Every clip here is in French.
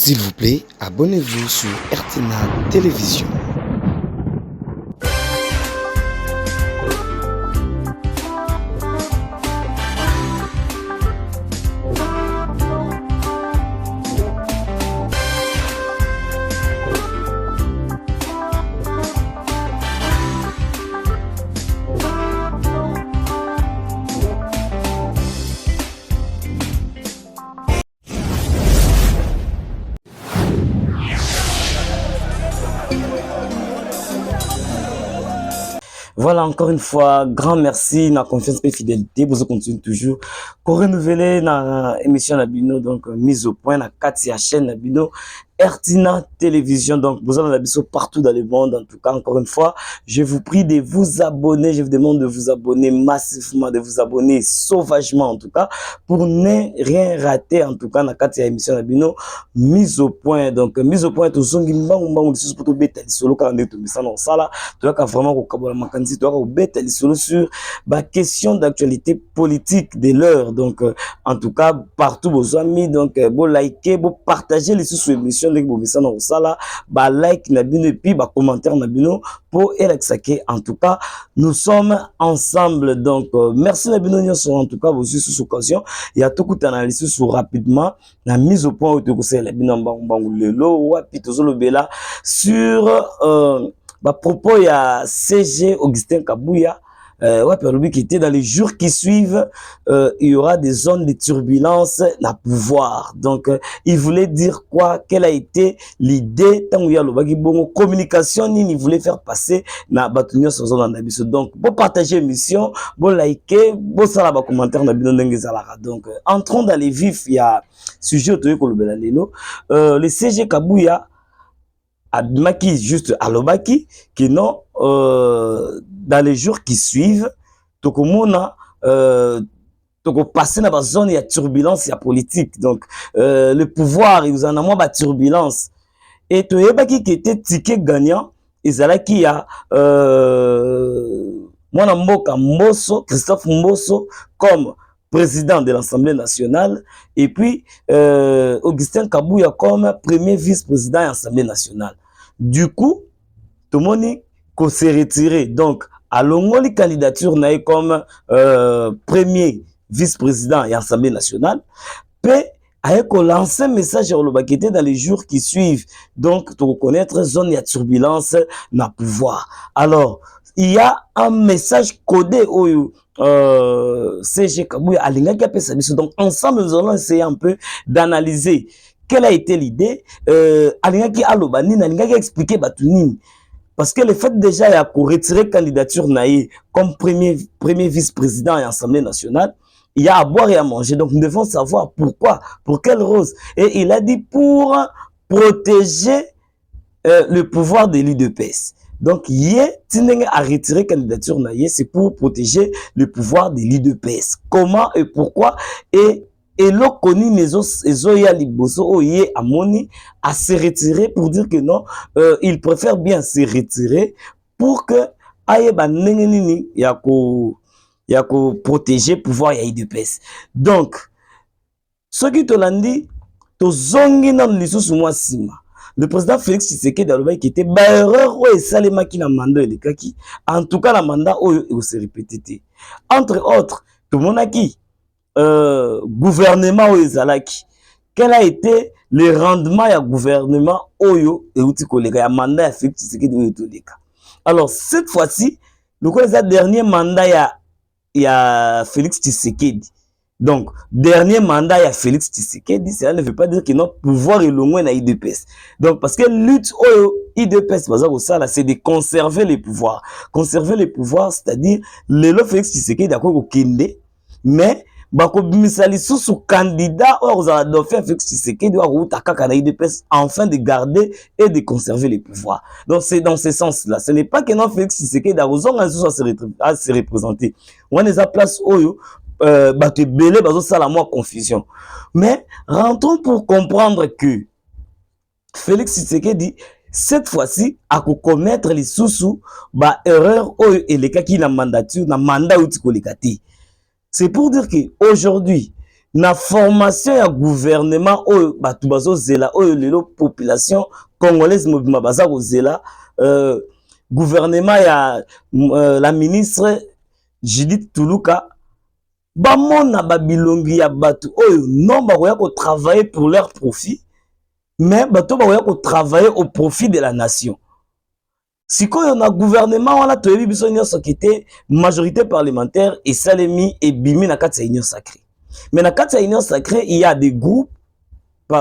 S'il vous plaît, abonnez-vous sur RTNA Télévision. Voilà, encore une fois, grand merci, na confiance et fidélité, vous continuez toujours. Pour renouveler na émission Nabino, donc mise au point, na 4 chaîne Nabino, RTNA Télévision, donc vous en avez partout dans le monde. En tout cas, encore une fois, je vous prie de vous abonner, je vous demande de vous abonner massivement, de vous abonner sauvagement, en tout cas, pour ne rien rater, en tout cas, na 4 émission Nabino, mise au point. Donc, mise au point, tout ce qui est pour tout bête, solo quand on est tout ça dans ça là, tu vois vraiment au Kabola Makanzi, tu vois au bête, solo sur la question d'actualité politique de l'heure. Donc, en tout cas, partout vos amis, donc, vous likez, vous partagez les sous-émissions. Bah like nabino et puis bah commentaire nabino pour Elexake. En tout cas, nous sommes ensemble. Donc merci nabino en tout cas vous sur cette occasion. Il y a tout coup analyse sur rapidement la mise au point où tu conseilles la bino lelo wapi tozolo bela sur bah propos il y a CG Augustin Kabouya. Ouais, qui était dans les jours qui suivent, il y aura des zones de turbulence na pouvoir. Donc, il voulait dire quoi? Quelle a été l'idée? Tant qu'il y a le communication, il voulait faire passer na batunyo sur zone d'habitude. Donc, pour partager l'émission, pour liker, pour ça la commentaire na bidon d'engezalara. Donc, entrons dans les vifs, il y a sujet autour de l'Obélalelo. Le CG Kabouya Admaki juste alobaki qui non dans les jours qui suivent tokomona toko passer dans la zone il y a turbulence il y a politique donc le pouvoir il vous en a moins de turbulence et toyebaki qui était ticket gagnant ezalaki ya mwana mboka Mbosso Christophe Mbosso comme président de l'Assemblée nationale, et puis Augustin Kabouya comme premier vice-président de l'Assemblée nationale. Du coup, tout le monde s'est retiré. Donc, à l'ongoli candidature n'a comme premier vice-président de l'Assemblée nationale, puis a lancé un message qui était dans les jours qui suivent. Donc, pour reconnaître zone de turbulence dans le pouvoir. Alors, il y a un message codé au CG Kabouya à l'ingénieur. Donc ensemble nous allons essayer un peu d'analyser quelle a été l'idée alingaki alobani alingaki expliquer batunini parce que le fait déjà il a pour retirer candidature naïe comme premier vice-président à l'Assemblée nationale, il y a à boire et à manger. Donc nous devons savoir pourquoi, pour quelle cause. Et il a dit pour protéger le pouvoir de l'UDPS. Donc, Tinenge a retiré candidature naïe, c'est pour protéger le pouvoir de l'UDPS. Comment et pourquoi? Et l'on connaît Ezoya Liboso Oye Amoni à se retirer pour dire que non, il préfère bien se retirer pour que Ayeba Nengenini yako protéger le pouvoir de l'UDPS. Donc, ce qui te l'a dit, to zongi nan lisusu mwa sima. Le président Félix Tshisekedi qui était erreur ou salema qui na mandat de kaki en tout cas la mandat où se répété entre autres tout le monde a qui gouvernement ou ezalaki quel a été le rendement ya gouvernement oyo et outi kolega ya mandat ya Félix Tshisekedi oyo toleka. Alors cette fois-ci le dernier mandat ya Félix Tshisekedi. Donc, dernier mandat, il y a Félix Tshisekedi, cela ne veut pas dire que notre pouvoir est loin dans l'IDPS. Donc, parce que lutte au IDPS, c'est de conserver les pouvoirs. Conserver les pouvoirs, c'est-à-dire, le Félix Tshisekedi a quoi kende, mais, bako bimisali sous candidat, or, vous avez fait Félix Tshisekedi, ou takaka na IDPS, afin de garder et de conserver les pouvoirs. Donc, c'est dans ce sens-là. Ce n'est pas que non Félix Tshisekedi a besoin à se représenter. On a des places oyo, belé ça la moi confusion. Mais rentrons pour comprendre que Félix Tshisekedi cette fois-ci a commettre les sous erreur et les cas qui na mandature na mandat uti kolekati. C'est pour dire que aujourd'hui na formation ya gouvernement oyo batu bazozela oyo lelo population congolaise mobima baza kozela gouvernement ya la ministre Judith Tuluka bamona babilongi ya batu oyo non bakoya ko travailler pour leur profit mais bato bakoya ko travailler au profit de la nation. Sikoyo na gouvernement wana toyebi biso nyonso kete majorité parlementaire et salemi et bimi na kati ya union sacrée. Mais na kati ya union sacrée, il y a des groupes, il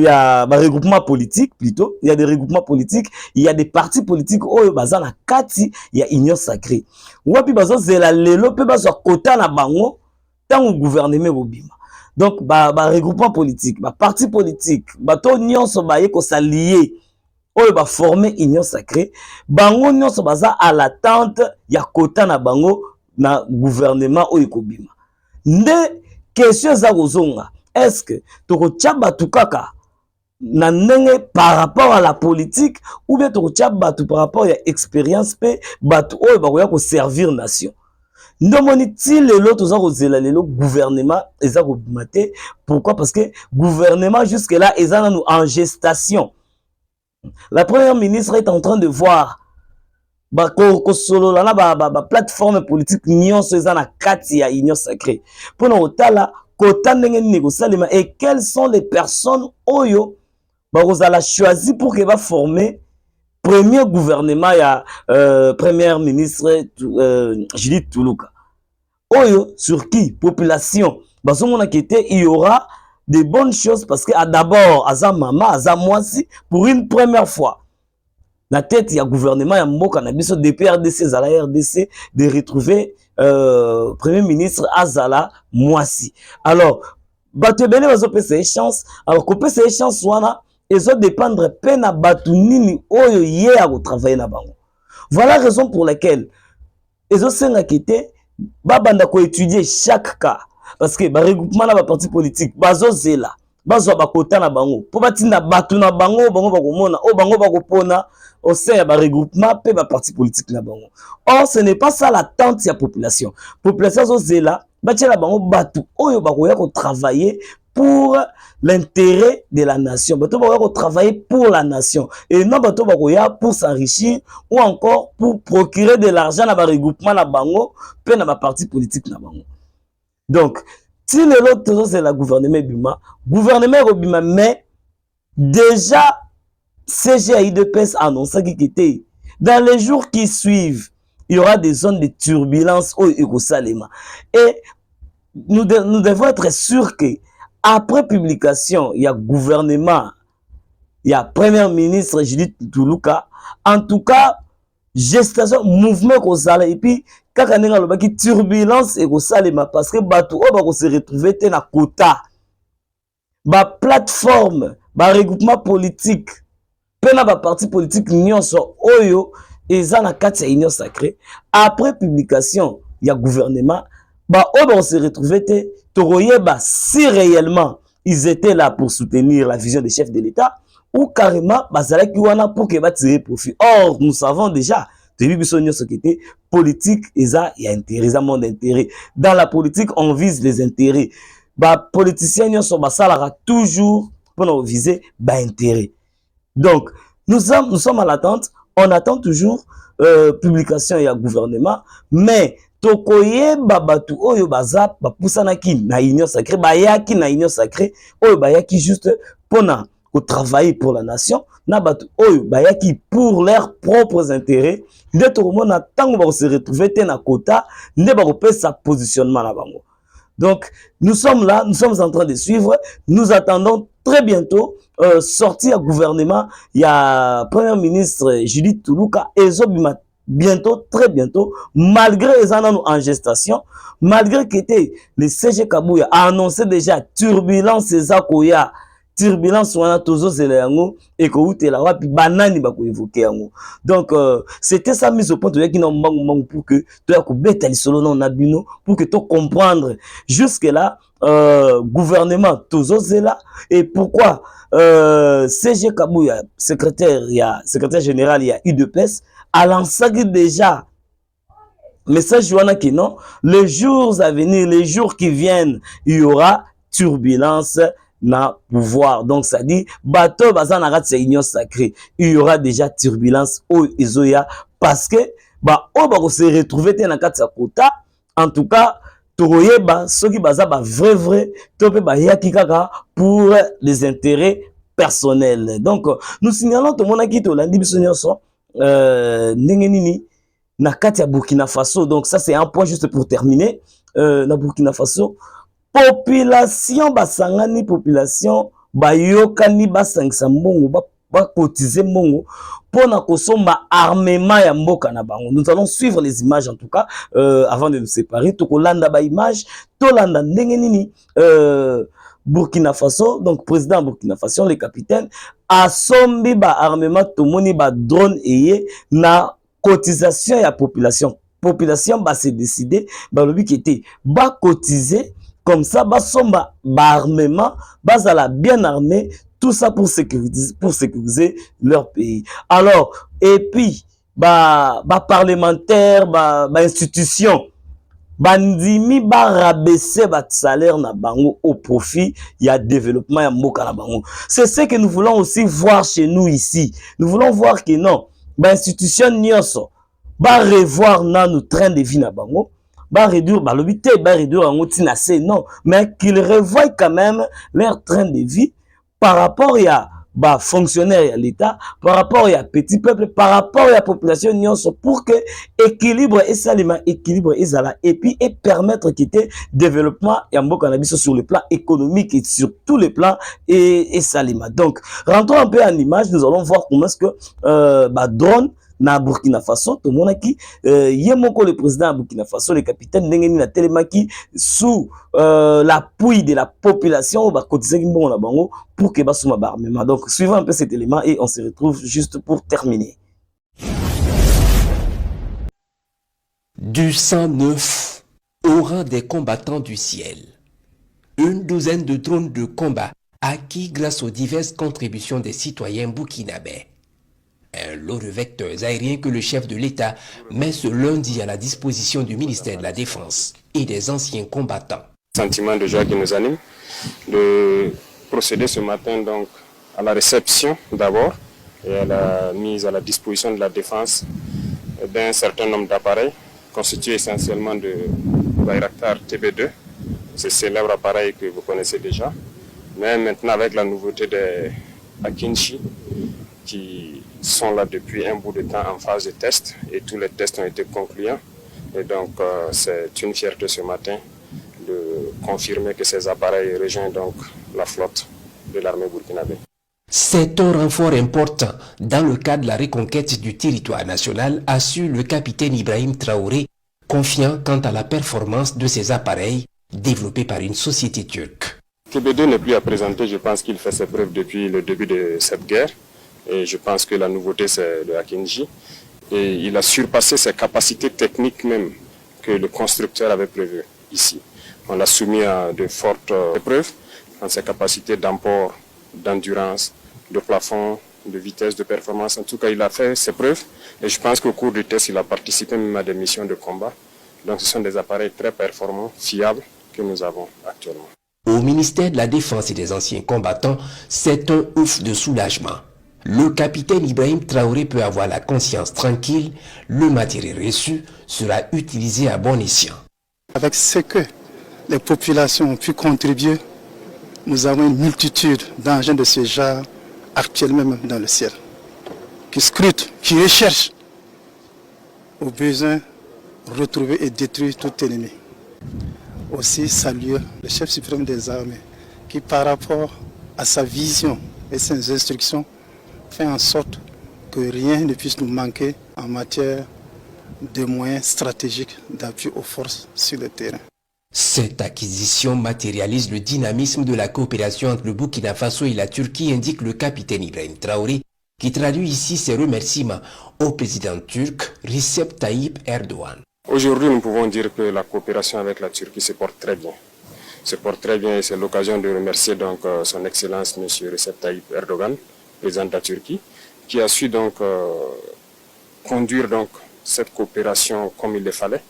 y a des regroupements politiques plutôt, il y a des regroupements politiques, il y a des partis politiques oyo baza na kati ya union sacrée. Wapi bazo zela lelo pe bazo kota na bango tango gouvernement bobima. Donc regroupement politique, parti politique, bato nyonso baye ko s'allier oyo ba former union sacrée, bango nyonso baza à l'attente ya kota na bango na gouvernement oyo kobima. Nde question za kozonga, est-ce que tokotia batu kaka na ndenge par rapport à la politique ou bien tokotia batu par rapport à expérience pe batu oyo bakoya ko servir nation. Ndomoni ti lelo toza kozela lelo gouvernement eza kobima te. Pourquoi? Parce que gouvernement jusque là eza nanu en gestation. La première ministre est en train de voir plateforme politique nyonso eza na kati ya union sacrée pour otala kota ndenge nini kosalema et quelles sont les personnes oyo bakozala choisi pour que ba former premier gouvernement ya première ministre Judith Tuluka oyo sur qui population bazomona kete il y aura de bonnes choses parce que d'abord aza mama aza mwasi pour une première fois la tête ya gouvernement ya mboka na biso depuis RDC zala RDC de retrouver premier ministre azala mwasi. Alors bato ebele bazo pesa chance, alors ko pesa chance wana ezo dépendre pe na batu nini oyo ye a travailler na bango. Voilà la raison pour laquelle ezo senga kité babanda ko étudier chaque cas parce que ba regroupement na ba parti politique bazo zela bazo bakota na bango po batinda batu na bango bango bakomona o bango bakopona au sein ya ba regroupement pe ba parti politique na bango. Or ce n'est pas ça l'attente ya population. Population zo zela batia la bango batu oyo bakoya ko travailler pour l'intérêt de la nation. Bato bakoya ko travailler pour la nation et non bato bakoya pour s'enrichir ou encore pour procurer de l'argent na ba regroupement na bango pe na ba parti politique na bango. Donc si l'autre c'est la gouvernement bima mais déjà CGI de PES annonce qu'il dans les jours qui suivent il y aura des zones de turbulence au Salema et nous devons être sûrs que après publication il y a gouvernement il y a premier ministre Judith Tuluka en tout cas gestation mouvement Kosala et puis kaka nenga lobaki turbulence et Salema parce que bato o ba se retrouver te na quota ba plateforme ba regroupement politique pena ba parti politique nyonso oyo eza na kati ya union sacrée après publication ya gouvernement ba o ba se retrouver te toroyeba si réellement ils étaient là pour soutenir la vision des chefs de l'État ou carrément bazalaki wana pour que ba tirer profit. Or nous savons déjà politique eza ya intérêt, eza monde intérêt. Dans la politique on vise les intérêts. Ba politiciens nyonso basalaka toujours pour viser ba intérêt. Donc nous sommes à l'attente, on attend toujours publication ya gouvernement mais tokoyeba batu oyo baza bapusanaki na union sacrée bayaki na union sacrée oyo bayaki juste pona au travail pour la nation na batu oyo bayaki pour leurs propres intérêts nde tokomona tango ba se retrouver te na quota nde ba kopesa positionnement na bango. Donc nous sommes là, nous sommes en train de suivre, nous attendons très bientôt sortir à gouvernement, il y a premier ministre Judith Tuluka et Zobima bientôt, très bientôt, malgré les années en gestation, malgré que le CG Kabouya a annoncé déjà turbulence et zakoya, turbulence wana tozo zeleyango et ko utela wapi banani bako évoquer yango. Donc c'était ça mise au point de qui non pour que to ko beta lisolo non nabino pour que to comprendre jusque là gouvernement tozo zela et pourquoi CG Kabouya secrétaire général il y a UDPS a lancé déjà message wana que non, les jours à venir, les jours qui viennent, il y aura turbulence na pouvoir. Donc ça dit bateau baza na kati ya union sacrée, il y aura déjà turbulence au izoya parce que ba o ba ko se retrouver te na kati ya kota. En tout cas toyeba soki baza ba vrai to pe ba yaki kaka pour les intérêts personnels. Donc nous signalons tout monde qui to landi biso nyonso ndenge nini na kati ya Burkina Faso. Donc ça c'est un point juste pour terminer. Na Burkina Faso population basangani, population bayokani basangisa mbongo ba cotiser mbongo pona kosomba armement ya mboka na bango. Nous allons suivre les images en tout cas avant de nous séparer. Tokolanda ba image tolanda ndenge nini Burkina Faso, donc président Burkina Faso, le capitaine asombi ba armement tomoni ba drone eye na cotisation ya population. Population ba se décider ba lobi qui était ba cotiser comme ça ba somba ba armement bazala bien armé, tout ça pour sécuriser leur pays. Alors et puis ba parlementaire ba institution bandimi ba rabaisser ba salaire na bango au profit ya développement ya mboka na bango. C'est ce que nous voulons aussi voir chez nous ici. Nous voulons voir que non ba institution nyonso ba revoir notre train de vie na bango, ba réduire ba lobité, ba réduire en outil assez non, mais qu'ils revoient quand même leur train de vie par rapport à ba fonctionnaire à l'État, par rapport à petit peuple, par rapport à la population nyonso pour que équilibre et salima équilibre et puis et permettre qu'il y ait développement et mboka na biso sur le plan économique et sur tous les plans et salima. Donc rentrons un peu en image, nous allons voir comment est-ce que ba drone na Burkina Faso to monaki yemoko le président de Burkina Faso, le capitaine ndenge na telemaki sous l'appui de la population ba cotiser mbongo na bango pour que basuma ba armement. Donc suivons un peu cet élément et on se retrouve juste pour terminer. Du 109 au rang des combattants du ciel. Une douzaine de drones de combat acquis grâce aux diverses contributions des citoyens burkinabés. Un lot de vecteurs aériens que le chef de l'État met ce lundi à la disposition du ministère de la Défense et des anciens combattants. Sentiment de joie qui nous anime de procéder ce matin donc à la réception d'abord et à la mise à la disposition de la Défense d'un certain nombre d'appareils constitués essentiellement de Bayraktar TB2, ce célèbre appareil que vous connaissez déjà, mais maintenant avec la nouveauté des Akinci qui sont là depuis un bout de temps en phase de test et tous les tests ont été concluants. Et donc c'est une fierté ce matin de confirmer que ces appareils rejoignent donc la flotte de l'armée burkinabé. C'est un renfort important dans le cadre de la reconquête du territoire national, assure le capitaine Ibrahim Traoré, confiant quant à la performance de ces appareils développés par une société turque. TB2 n'est plus à présenter, je pense qu'il fait ses preuves depuis le début de cette guerre. Et je pense que la nouveauté, c'est le Akinji. Et il a surpassé ses capacités techniques même que le constructeur avait prévues ici. On l'a soumis à de fortes épreuves dans ses capacités d'emport, d'endurance, de plafond, de vitesse, de performance. En tout cas, il a fait ses preuves. Et je pense qu'au cours du test, il a participé même à des missions de combat. Donc ce sont des appareils très performants, fiables, que nous avons actuellement. Au ministère de la Défense et des anciens combattants, c'est un ouf de soulagement. Le capitaine Ibrahim Traoré peut avoir la conscience tranquille, le matériel reçu sera utilisé à bon escient. Avec ce que les populations ont pu contribuer, nous avons une multitude d'engins de ce genre actuellement même dans le ciel, qui scrutent, qui recherchent au besoin de retrouver et détruire tout ennemi. Aussi saluer le chef suprême des armées qui par rapport à sa vision et ses instructions fait en sorte que rien ne puisse nous manquer en matière de moyens stratégiques d'appui aux forces sur le terrain. Cette acquisition matérialise le dynamisme de la coopération entre le Burkina Faso et la Turquie, indique le capitaine Ibrahim Traoré, qui traduit ici ses remerciements au président turc Recep Tayyip Erdogan. Aujourd'hui, nous pouvons dire que la coopération avec la Turquie se porte très bien. Se porte très bien et c'est l'occasion de remercier donc son Excellence M. Recep Tayyip Erdogan, président de la Turquie, qui a su donc conduire donc cette coopération comme il le fallait,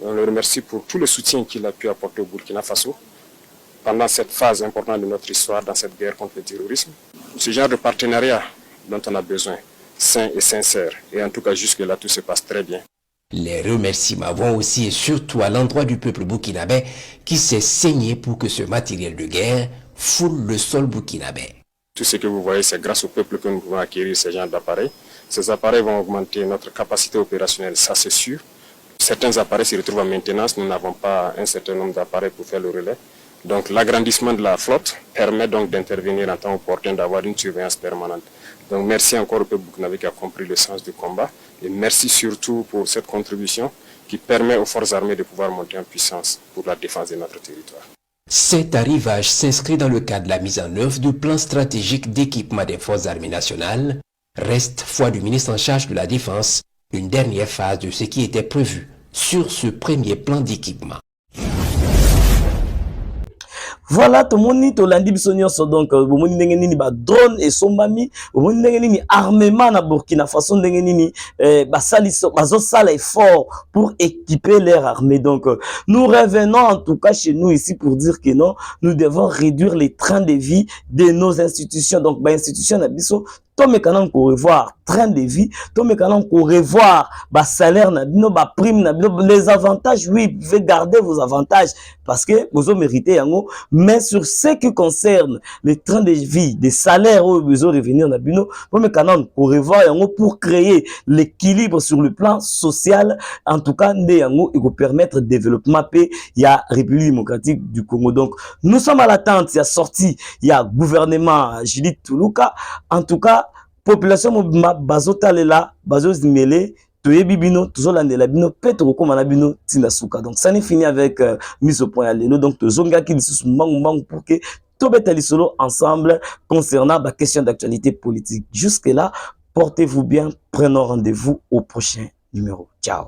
On le remercie pour tout le soutien qu'il a pu apporter au Burkina Faso pendant cette phase importante de notre histoire dans cette guerre contre le terrorisme. Ce genre de partenariat dont on a besoin, sain et sincère. Et en tout cas, jusque-là, tout se passe très bien. Les remerciements vont aussi et surtout à l'endroit du peuple burkinabé qui s'est saigné pour que ce matériel de guerre foule le sol burkinabé. Tout ce que vous voyez, c'est grâce au peuple que nous pouvons acquérir ce genre d'appareils. Ces appareils vont augmenter notre capacité opérationnelle, ça c'est sûr. Certains appareils se retrouvent en maintenance, nous n'avons pas un certain nombre d'appareils pour faire le relais. Donc l'agrandissement de la flotte permet donc d'intervenir en temps opportun, d'avoir une surveillance permanente. Donc merci encore au peuple burkinabé qui a compris le sens du combat et merci surtout pour cette contribution qui permet aux forces armées de pouvoir monter en puissance pour la défense de notre territoire. Cet arrivage s'inscrit dans le cadre de la mise en œuvre du plan stratégique d'équipement des forces armées nationales. Reste, foi du ministre en charge de la Défense, une dernière phase de ce qui était prévu sur ce premier plan d'équipement. Voilà, tout le monde to landi biso nyonso donc bomoni ndenge nini ba drone et sombami bomoni ndenge nini armement na Burkina Faso ndenge nini basaliso bazo sala effort pour équiper leur armée. Donc nous revenons en tout cas chez nous ici pour dire que non, nous devons réduire les trains de vie de nos institutions. Donc ba institution na biso to mekana ko revoir train de vie, to mekana ko revoir ba salaire na bino, ba prime na bino, les avantages. Oui, vous pouvez garder vos avantages parce que vous avez mérité yango, mais sur ce qui concerne les trains de vie, des salaires où vous avez revenir na bino, to mekana ko revoir yango pour créer l'équilibre sur le plan social. En tout cas, nde yango il va permettre le développement paix il y a République démocratique du Congo. Donc nous sommes à l'attente, il y a sorti, il y a gouvernement Judith Tuluka. En tout cas, population mobima bazota lela bazozimele toyebi bino tozolandela bino pe tokoma bino tinda suka. Donc ça n'est fini avec mise au point à lelo. Donc tozonga ki lisusu mbangu pour que tobeta lisolo ensemble concernant la question d'actualité politique. Jusque là, portez-vous bien, prenons rendez-vous au prochain numéro. Ciao.